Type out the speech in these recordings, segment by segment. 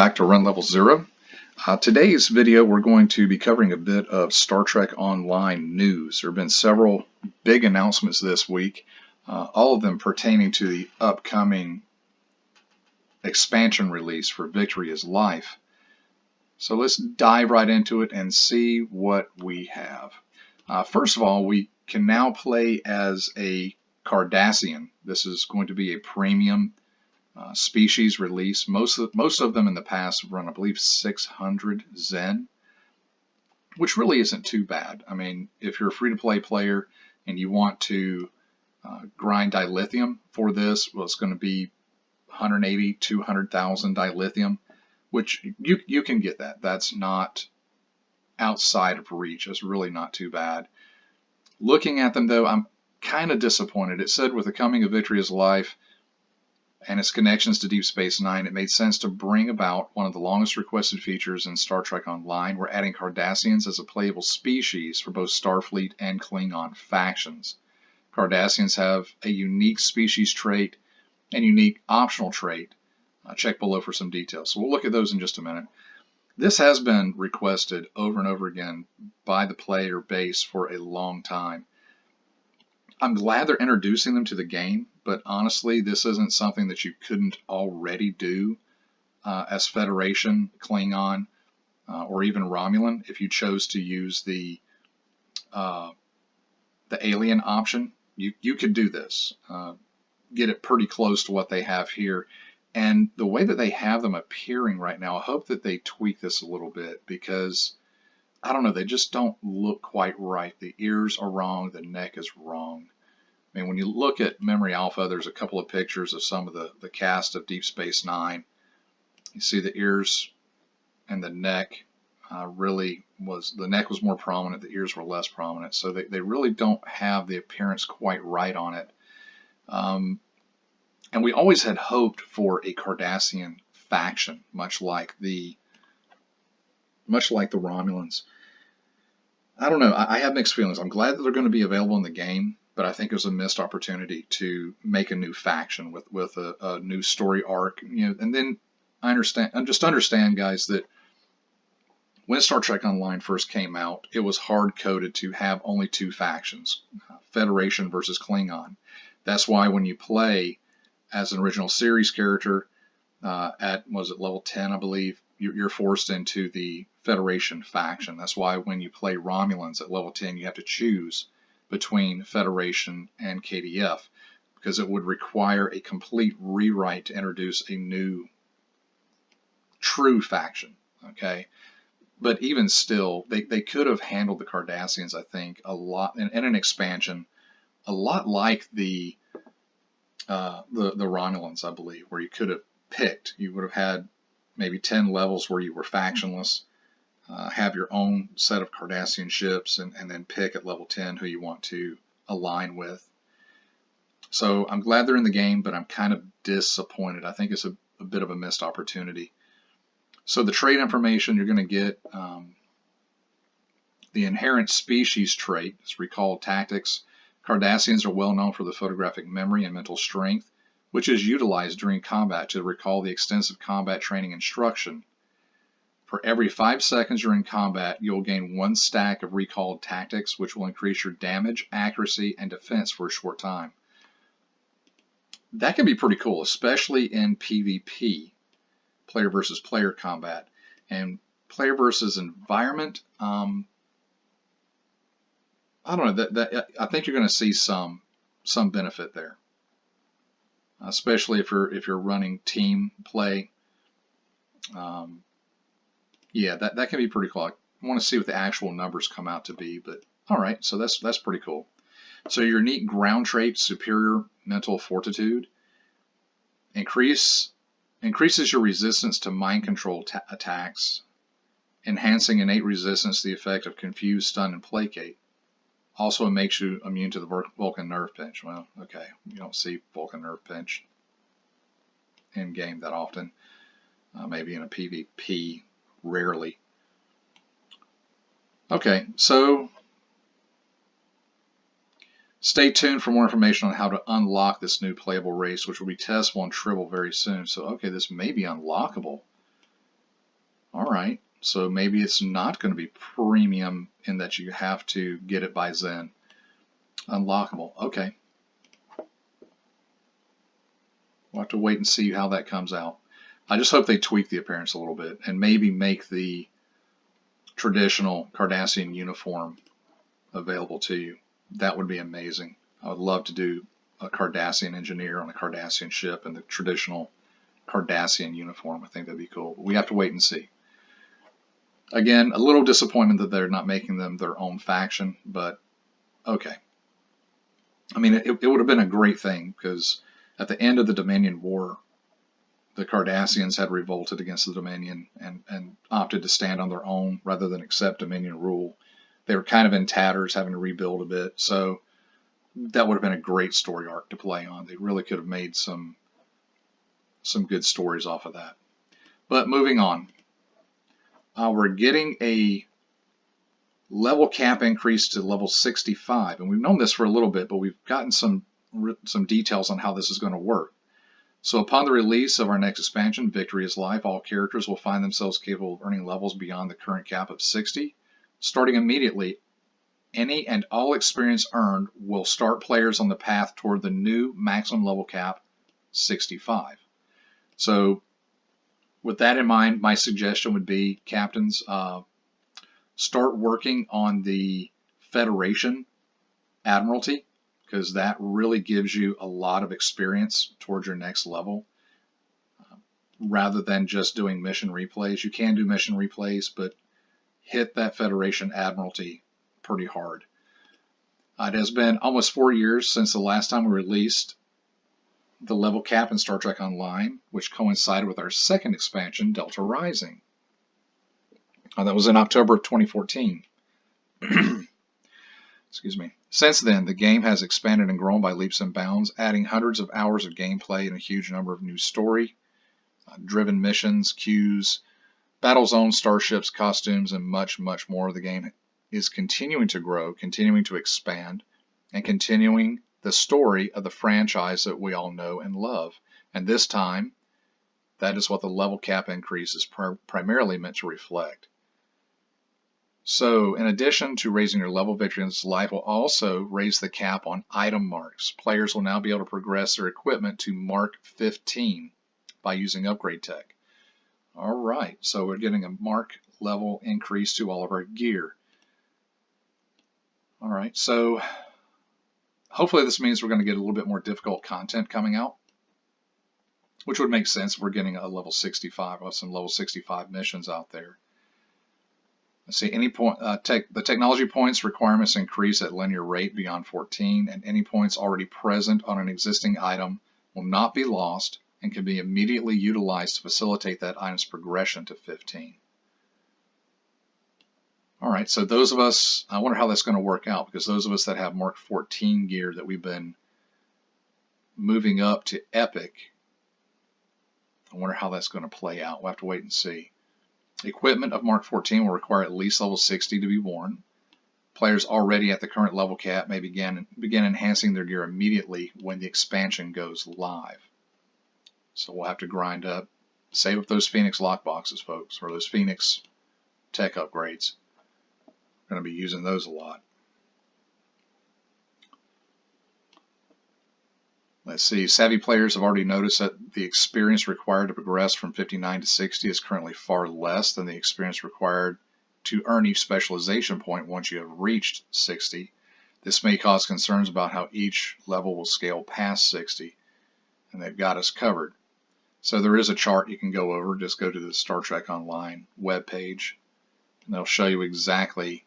back to Run Level 0. Today's video we're going to be covering a bit of Star Trek Online news. There have been several big announcements this week, all of them pertaining to the upcoming expansion release for Victory is Life. So let's dive right into it and see what we have. First of all, we can now play as a Cardassian. This is going to be a premium species release. Most of them in the past run, I believe, 600 Zen, which really isn't too bad. I mean, if you're a free-to-play player and you want to grind dilithium for this, well, it's going to be 180, 200,000 dilithium, which you can get that. That's not outside of reach. It's really not too bad. Looking at them, though, I'm kind of disappointed. It said with the coming of Victory is Life and its connections to Deep Space Nine, it made sense to bring about one of the longest requested features in Star Trek Online. We're adding Cardassians as a playable species for both Starfleet and Klingon factions. Cardassians have a unique species trait and unique optional trait. Check below for some details. So we'll look at those in just a minute. This has been requested over and over again by the player base for a long time. I'm glad they're introducing them to the game, but honestly, this isn't something that you couldn't already do as Federation, Klingon, or even Romulan if you chose to use the alien option. You could do this, get it pretty close to what they have here. And the way that they have them appearing right now, I hope that they tweak this a little bit because, I don't know, they just don't look quite right. The ears are wrong, the neck is wrong. I mean, when you look at Memory Alpha, there's a couple of pictures of some of the cast of Deep Space Nine. You see the ears and the neck the neck was more prominent, the ears were less prominent. So they really don't have the appearance quite right on it. And we always had hoped for a Cardassian faction, much like the Romulans. I don't know. I have mixed feelings. I'm glad that they're going to be available in the game, but I think it was a missed opportunity to make a new faction with a new story arc. And then understand, guys, that when Star Trek Online first came out, it was hard-coded to have only two factions, Federation versus Klingon. That's why when you play as an original series character at level 10, I believe, you're forced into the Federation faction. That's why when you play Romulans at level 10, you have to choose between Federation and KDF, because it would require a complete rewrite to introduce a new true faction. Okay, but even still, they could have handled the Cardassians, I think, a lot in an expansion, a lot like the Romulans, I believe, where you could have picked. You would have had maybe 10 levels where you were factionless, have your own set of Cardassian ships, and then pick at level 10 who you want to align with. So I'm glad they're in the game, but I'm kind of disappointed. I think it's a bit of a missed opportunity. So the trait information you're going to get, the inherent species trait, is recall tactics. Cardassians are well known for the photographic memory and mental strength, which is utilized during combat to recall the extensive combat training instruction. For every 5 seconds you're in combat, you'll gain 1 stack of recalled tactics, which will increase your damage, accuracy, and defense for a short time. That can be pretty cool, especially in PvP, player versus player combat. And player versus environment, I don't know, I think you're going to see some benefit there, especially if you're running team play. Yeah, that can be pretty cool. I want to see what the actual numbers come out to be, but all right, so that's pretty cool. So your unique ground trait, superior mental fortitude, increases your resistance to mind control attacks, enhancing innate resistance to the effect of confuse, stun, and placate. Also, it makes you immune to the Vulcan nerve pinch. Well, okay, you don't see Vulcan nerve pinch in game that often. Maybe in a PvP, rarely. Okay, so stay tuned for more information on how to unlock this new playable race, which will be testable and Tribble very soon. So, okay, this may be unlockable. All right, so maybe it's not going to be premium in that you have to get it by Zen. Unlockable. Okay. We'll have to wait and see how that comes out. I just hope they tweak the appearance a little bit and maybe make the traditional Cardassian uniform available to you. That would be amazing. I would love to do a Cardassian engineer on a Cardassian ship in the traditional Cardassian uniform. I think that'd be cool. But we have to wait and see. Again, a little disappointment that they're not making them their own faction, but okay. I mean, it would have been a great thing because at the end of the Dominion War, the Cardassians had revolted against the Dominion and opted to stand on their own rather than accept Dominion rule. They were kind of in tatters, having to rebuild a bit, so that would have been a great story arc to play on. They really could have made some good stories off of that. But moving on, we're getting a level cap increase to level 65, and we've known this for a little bit, but we've gotten some details on how this is going to work. So upon the release of our next expansion, Victory is Life, all characters will find themselves capable of earning levels beyond the current cap of 60. Starting immediately, any and all experience earned will start players on the path toward the new maximum level cap, 65. So with that in mind, my suggestion would be, captains, start working on the Federation Admiralty, because that really gives you a lot of experience towards your next level, rather than just doing mission replays. You can do mission replays, but hit that Federation Admiralty pretty hard. It has been almost 4 years since the last time we released the level cap in Star Trek Online, which coincided with our second expansion, Delta Rising. That was in October of 2014. Excuse me. Since then, the game has expanded and grown by leaps and bounds, adding hundreds of hours of gameplay and a huge number of new story-driven missions, queues, battle zones, starships, costumes, and much, much more. The game is continuing to grow, continuing to expand, and continuing the story of the franchise that we all know and love. And this time, that is what the level cap increase is primarily meant to reflect. So, in addition to raising your level, Victory is Life will also raise the cap on item marks. Players will now be able to progress their equipment to Mark 15 by using upgrade tech. All right, so we're getting a mark level increase to all of our gear. All right, so hopefully this means we're going to get a little bit more difficult content coming out, which would make sense if we're getting a level 65 or some level 65 missions out there. Let's see, the technology points requirements increase at linear rate beyond 14, and any points already present on an existing item will not be lost and can be immediately utilized to facilitate that item's progression to 15. All right, so those of us, I wonder how that's going to work out, because those of us that have Mark 14 gear that we've been moving up to Epic, I wonder how that's going to play out. We'll have to wait and see. Equipment of Mark 14 will require at least level 60 to be worn. Players already at the current level cap may begin enhancing their gear immediately when the expansion goes live. So we'll have to grind up, save up those Phoenix lockboxes, folks, or those Phoenix tech upgrades. We're going to be using those a lot. Let's see, savvy players have already noticed that the experience required to progress from 59 to 60 is currently far less than the experience required to earn each specialization point once you have reached 60. This may cause concerns about how each level will scale past 60, and they've got us covered. So there is a chart you can go over. Just go to the Star Trek Online webpage, and they'll show you exactly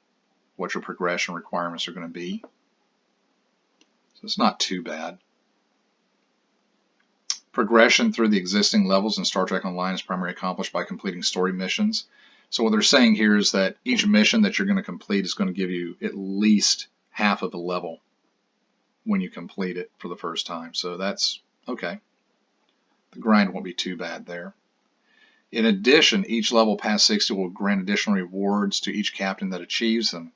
what your progression requirements are going to be. So it's not too bad. Progression through the existing levels in Star Trek Online is primarily accomplished by completing story missions. So what they're saying here is that each mission that you're going to complete is going to give you at least half of the level when you complete it for the first time. So that's okay. The grind won't be too bad there. In addition, each level past 60 will grant additional rewards to each captain that achieves them.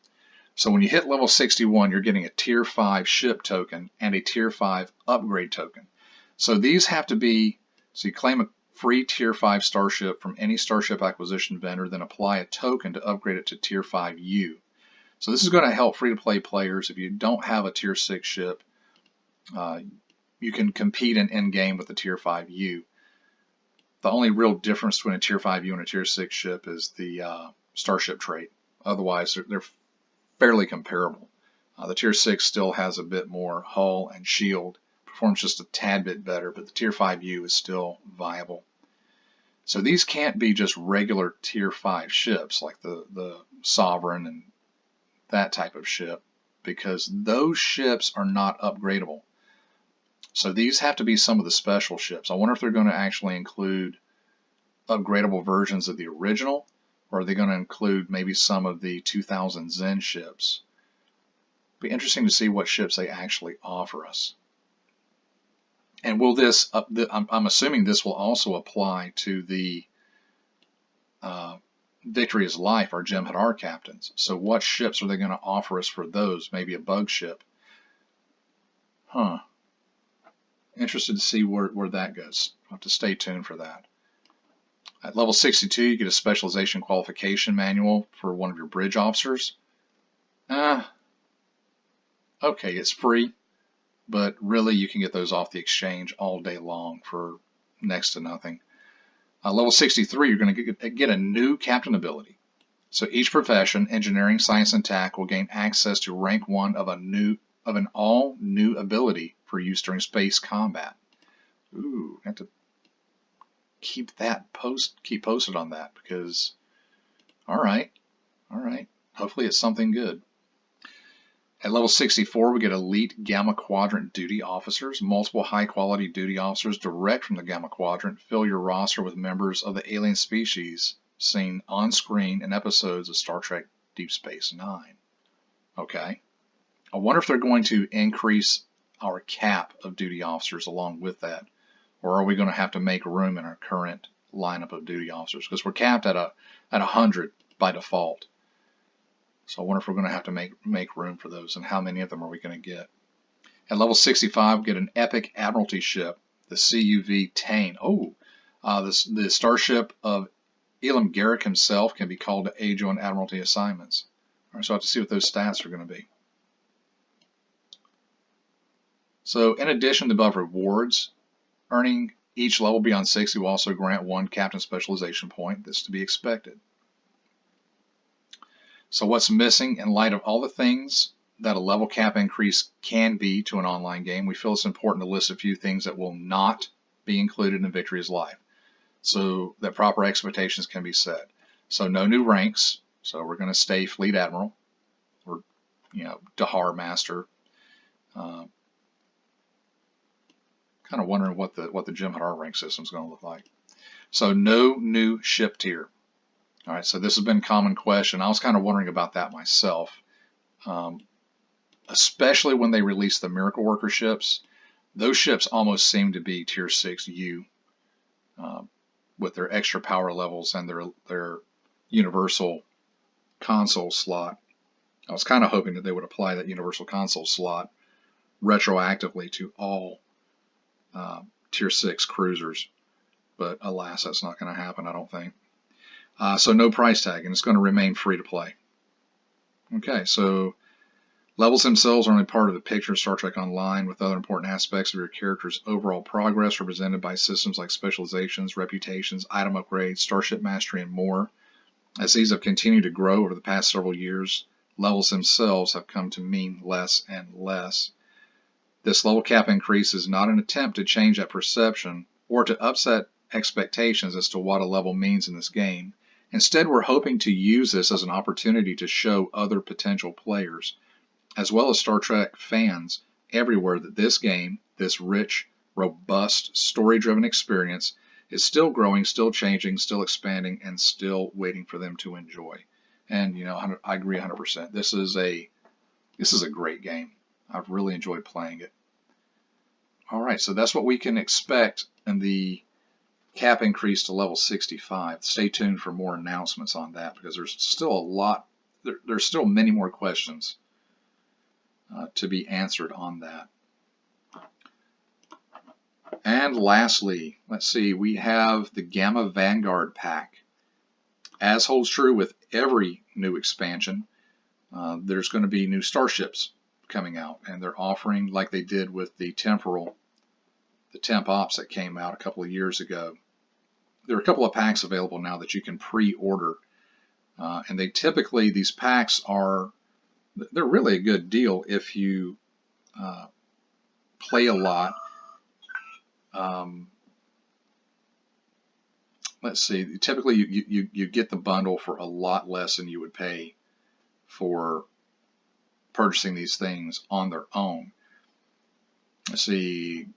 So when you hit level 61, you're getting a Tier 5 ship token and a Tier 5 upgrade token. So these have to be, so you claim a free Tier 5 starship from any starship acquisition vendor, then apply a token to upgrade it to Tier 5U. So this is going to help free-to-play players. If you don't have a Tier 6 ship, you can compete in in-game with the Tier 5U. The only real difference between a Tier 5U and a Tier 6 ship is the starship trait. Otherwise, they're fairly comparable. The Tier 6 still has a bit more hull and shield, performs just a tad bit better, but the Tier 5U is still viable. So these can't be just regular Tier 5 ships like the Sovereign and that type of ship, because those ships are not upgradable. So these have to be some of the special ships. I wonder if they're going to actually include upgradable versions of the original, or are they going to include maybe some of the 2000 Zen ships? Be interesting to see what ships they actually offer us. And will this, I'm assuming this will also apply to the Victory is Life, our Jem'Hadar captains. So what ships are they going to offer us for those? Maybe a bug ship. Huh. Interested to see where that goes. I'll have to stay tuned for that. At level 62, you get a specialization qualification manual for one of your bridge officers. Okay, it's free, but really you can get those off the exchange all day long for next to nothing. Level 63, you're going to get a new captain ability. So each profession, engineering, science, and tech, will gain access to rank 1 of an all new ability for use during space combat. Ooh, I have to keep posted on that, because all right. Hopefully it's something good. At level 64, we get elite Gamma Quadrant duty officers. Multiple high-quality duty officers direct from the Gamma Quadrant fill your roster with members of the alien species seen on screen in episodes of Star Trek Deep Space Nine. Okay. I wonder if they're going to increase our cap of duty officers along with that, or are we going to have to make room in our current lineup of duty officers? Because we're capped at 100 by default. So I wonder if we're going to have to make room for those, and how many of them are we going to get? At level 65, we get an epic Admiralty ship, the CUV Tane. The starship of Elam Garrick himself can be called to aid you on Admiralty assignments. All right, so I have to see what those stats are going to be. So in addition to above rewards, earning each level beyond 60 will also grant 1 captain specialization point. That's to be expected. So what's missing in light of all the things that a level cap increase can be to an online game? We feel it's important to list a few things that will not be included in Victory is Life, so that proper expectations can be set. So no new ranks. So we're going to stay Fleet Admiral or Dahar Master. Kind of wondering what the Jem'Hadar rank system is going to look like. So no new ship tier. All right, so this has been a common question. I was kind of wondering about that myself, especially when they released the Miracle Worker ships. Those ships almost seem to be Tier 6U with their extra power levels and their universal console slot. I was kind of hoping that they would apply that universal console slot retroactively to all Tier 6 cruisers, but alas, that's not going to happen, I don't think. So no price tag, and it's going to remain free to play. Okay, so levels themselves are only part of the picture of Star Trek Online, with other important aspects of your character's overall progress represented by systems like specializations, reputations, item upgrades, starship mastery, and more. As these have continued to grow over the past several years, levels themselves have come to mean less and less. This level cap increase is not an attempt to change that perception or to upset expectations as to what a level means in this game. Instead, we're hoping to use this as an opportunity to show other potential players, as well as Star Trek fans everywhere, that this game, this rich, robust, story-driven experience, is still growing, still changing, still expanding, and still waiting for them to enjoy. And I agree 100%. This is a great game. I've really enjoyed playing it. All right, so that's what we can expect in the cap increase to level 65. Stay tuned for more announcements on that, because there's still there's still many more questions to be answered on that. And lastly, let's see, we have the Gamma Vanguard pack. As holds true with every new expansion, there's going to be new starships coming out, and they're offering, like they did with the Temp Ops that came out a couple of years ago. There are a couple of packs available now that you can pre-order, and these packs they're really a good deal if you play a lot. Let's see, typically you get the bundle for a lot less than you would pay for purchasing these things on their own. Let's see,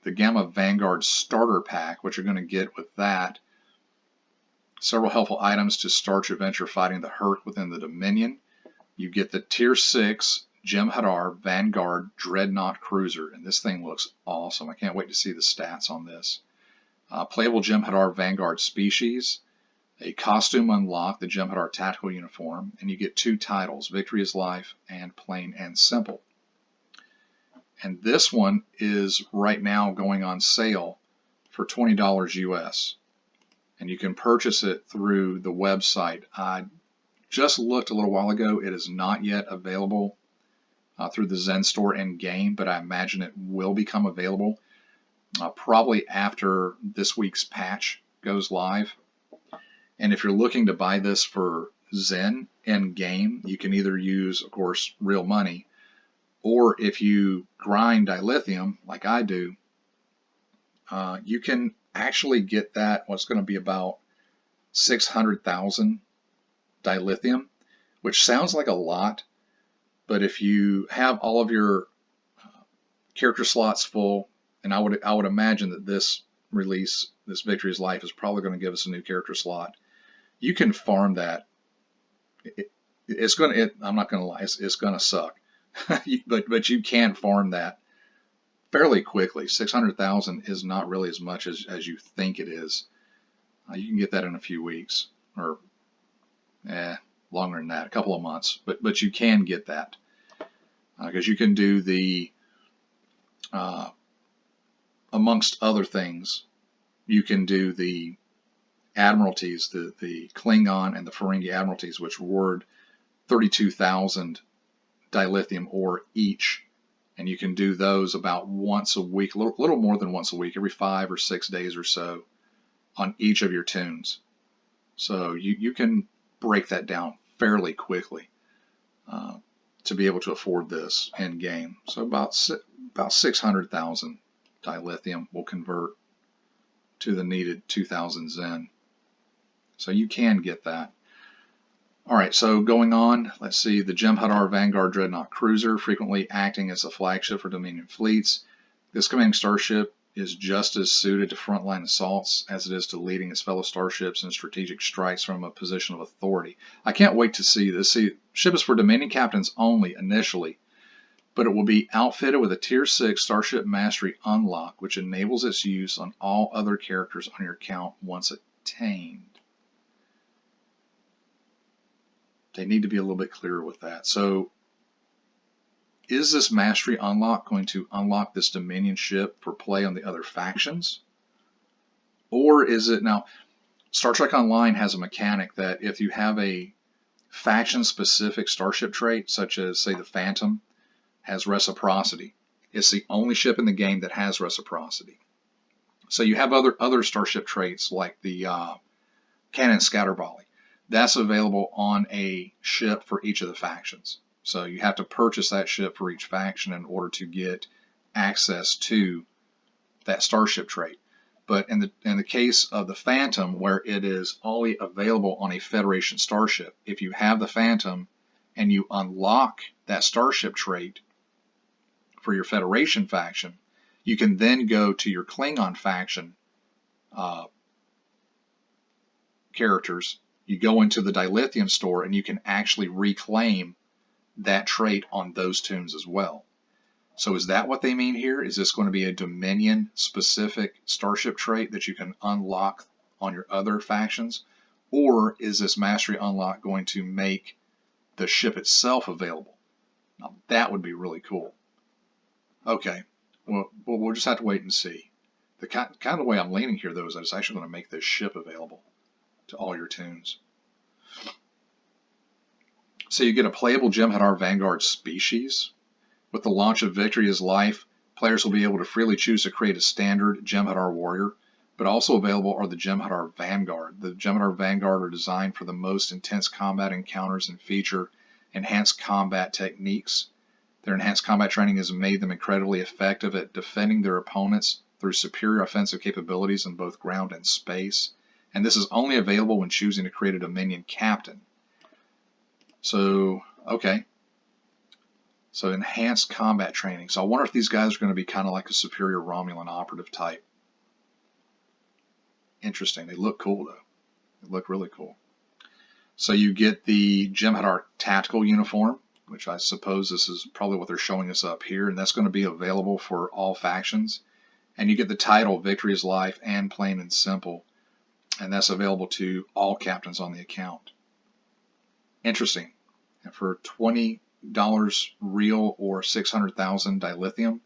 the Gamma Vanguard Starter Pack, what you're going to get with that, several helpful items to start your venture fighting the Hurt within the Dominion. You get the Tier 6 Jem'Hadar Vanguard Dreadnought Cruiser, and this thing looks awesome. I can't wait to see the stats on this. Playable Jem'Hadar Vanguard species, a costume unlock, the Jem'Hadar Tactical Uniform, and you get 2 titles, Victory is Life and Plain and Simple. And this one is right now going on sale for $20 US. And you can purchase it through the website. I just looked a little while ago. It is not yet available through the Zen store in game, but I imagine it will become available probably after this week's patch goes live. And if you're looking to buy this for Zen in game, you can either use, of course, real money, or if you grind dilithium like I do, you can actually get that, what's going to be about 600,000 dilithium, which sounds like a lot, but if you have all of your character slots full, and I would imagine that this release, this Victory is Life, is probably going to give us a new character slot. You can farm that. I'm not going to lie, it's going to suck, but you can farm that fairly quickly. 600,000 is not really as much as you think it is. You can get that in a few weeks, or longer than that, a couple of months. But you can get that because you can do the amongst other things, you can do the admiralties, the Klingon and the Ferengi admiralties, which reward 32,000 dilithium ore each. And you can do those about once a week, a little more than once a week, every 5 or 6 days or so on each of your tunes. So you can break that down fairly quickly to be able to afford this in game. So about 600,000 dilithium will convert to the needed 2,000 Zen. So you can get that. All right, so going on, let's see, the Jem'Hadar Vanguard Dreadnought Cruiser, frequently acting as a flagship for Dominion fleets. This commanding starship is just as suited to frontline assaults as it is to leading its fellow starships in strategic strikes from a position of authority. I can't wait to see this. See, ship is for Dominion captains only initially, but it will be outfitted with a Tier 6 Starship Mastery unlock, which enables its use on all other characters on your account once attained. They need to be a little bit clearer with that. So is this Mastery unlock going to unlock this Dominion ship for play on the other factions? Or is it, now, Star Trek Online has a mechanic that if you have a faction-specific starship trait, such as, say, the Phantom, has reciprocity. It's the only ship in the game that has reciprocity. So you have other starship traits like the Cannon Scattervolley. That's available on a ship for each of the factions. So you have to purchase that ship for each faction in order to get access to that starship trait. But in the case of the Phantom, where it is only available on a Federation starship, if you have the Phantom and you unlock that starship trait for your Federation faction, you can then go to your Klingon faction characters. You go into the dilithium store and you can actually reclaim that trait on those tunes as well. So is that what they mean here? Is this going to be a Dominion specific starship trait that you can unlock on your other factions? Or is this Mastery unlock going to make the ship itself available? Now that would be really cool. Okay, well, we'll just have to wait and see. The kind of way I'm leaning here, though, is I was actually going to make this ship available to all your tunes. So you get a playable Jem'Hadar Vanguard species. With the launch of Victory is Life, players will be able to freely choose to create a standard Jem'Hadar warrior, but also available are the Jem'Hadar Vanguard. The Jem'Hadar Vanguard are designed for the most intense combat encounters and feature enhanced combat techniques. Their enhanced combat training has made them incredibly effective at defending their opponents through superior offensive capabilities in both ground and space. And this is only available when choosing to create a Dominion captain. So, okay. So enhanced combat training. So I wonder if these guys are going to be kind of like a superior Romulan operative type. Interesting. They look cool, though. They look really cool. So you get the Jem'Hadar tactical uniform, which I suppose this is probably what they're showing us up here, and that's going to be available for all factions. And you get the title Victory is Life and Plain and Simple, and that's available to all captains on the account. Interesting. And for $20 real or 600,000 dilithium,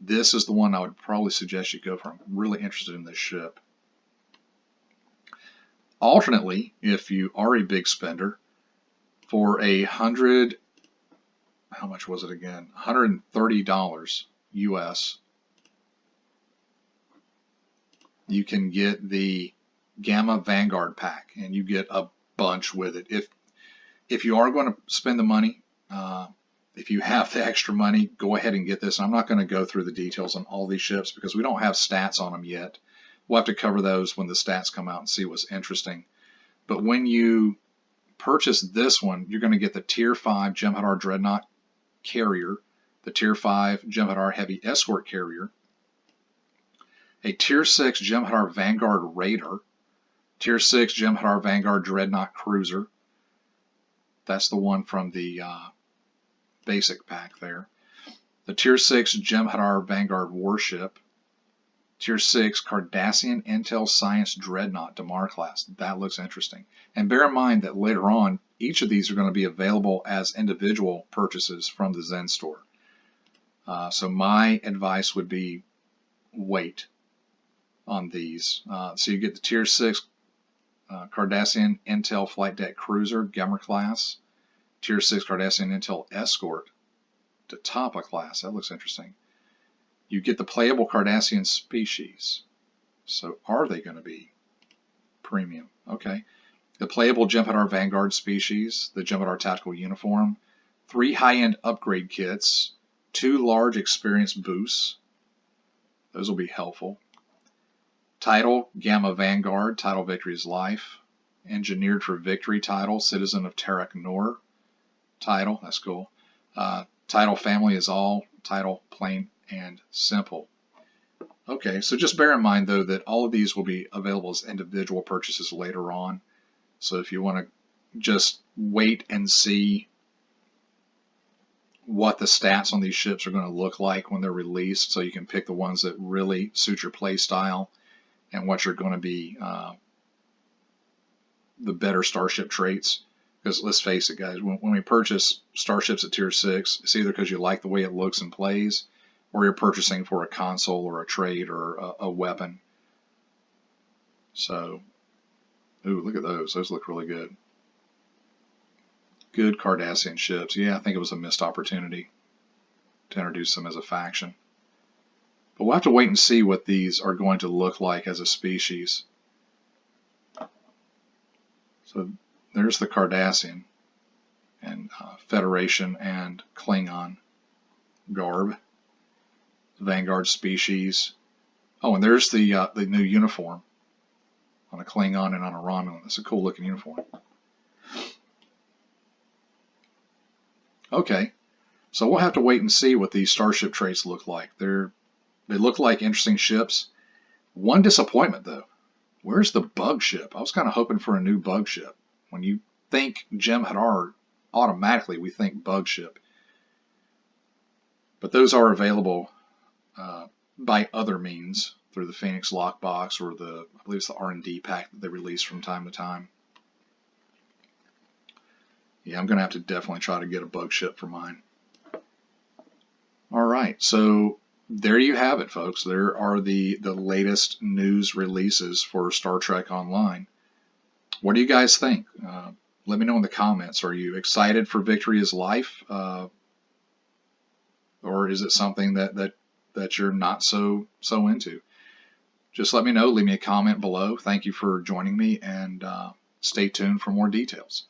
this is the one I would probably suggest you go for. I'm really interested in this ship. Alternately, if you are a big spender, for how much was it again? $130 US, you can get the Gamma Vanguard pack, and you get a bunch with it. If you are going to spend the money, if you have the extra money, go ahead and get this. I'm not going to go through the details on all these ships because we don't have stats on them yet. We'll have to cover those when the stats come out and see what's interesting. But when you purchase this one, you're going to get the Tier 5 Jem'Hadar Dreadnought carrier, the Tier 5 Jem'Hadar Heavy Escort carrier, a Tier 6 Jem'Hadar Vanguard Raider, Tier 6 Jem'Hadar Vanguard Dreadnought Cruiser. That's the one from the basic pack there. The Tier 6 Jem'Hadar Vanguard Warship, Tier 6 Cardassian Intel Science Dreadnought Damar class. That looks interesting. And bear in mind that later on, each of these are going to be available as individual purchases from the Zen store. So my advice would be wait on these. So you get the Tier 6 Cardassian Intel Flight Deck Cruiser Gemmer class, Tier 6 Cardassian Intel Escort Tatapa class. That looks interesting. You get the playable Cardassian species. So are they going to be premium? Okay. The playable Jem'Hadar Vanguard species, the Jem'Hadar tactical uniform, 3 high-end upgrade kits, 2 large experience boosts. Those will be helpful. Title, Gamma Vanguard, title Victory is Life. Engineered for Victory title, Citizen of Terek Nor. Title, that's cool. Title Family is All, title Plain and Simple. Okay, so just bear in mind though that all of these will be available as individual purchases later on. So if you want to just wait and see what the stats on these ships are going to look like when they're released, so you can pick the ones that really suit your play style and what are going to be the better starship traits. Because let's face it, guys, when we purchase starships at Tier 6, it's either because you like the way it looks and plays, or you're purchasing for a console or a trade or a weapon. So, ooh, look at those. Those look really good. Good Cardassian ships. Yeah, I think it was a missed opportunity to introduce them as a faction. But we'll have to wait and see what these are going to look like as a species. So there's the Cardassian and Federation and Klingon garb. Vanguard species. Oh, and there's the new uniform on a Klingon and on a Romulan. It's a cool looking uniform. Okay, so we'll have to wait and see what these starship traits look like. They look like interesting ships. One disappointment though. Where's the bug ship? I was kind of hoping for a new bug ship. When you think Jem'Hadar, automatically we think bug ship. But those are available by other means through the Phoenix lockbox or I believe it's the R&D pack that they release from time to time. Yeah, I'm going to have to definitely try to get a bug ship for mine. All right, so there you have it, folks. There are the latest news releases for Star Trek Online. What do you guys think? Let me know in the comments. Are you excited for Victory is Life, or is it something that you're not so into? Just let me know. Leave me a comment below. Thank you for joining me, and stay tuned for more details.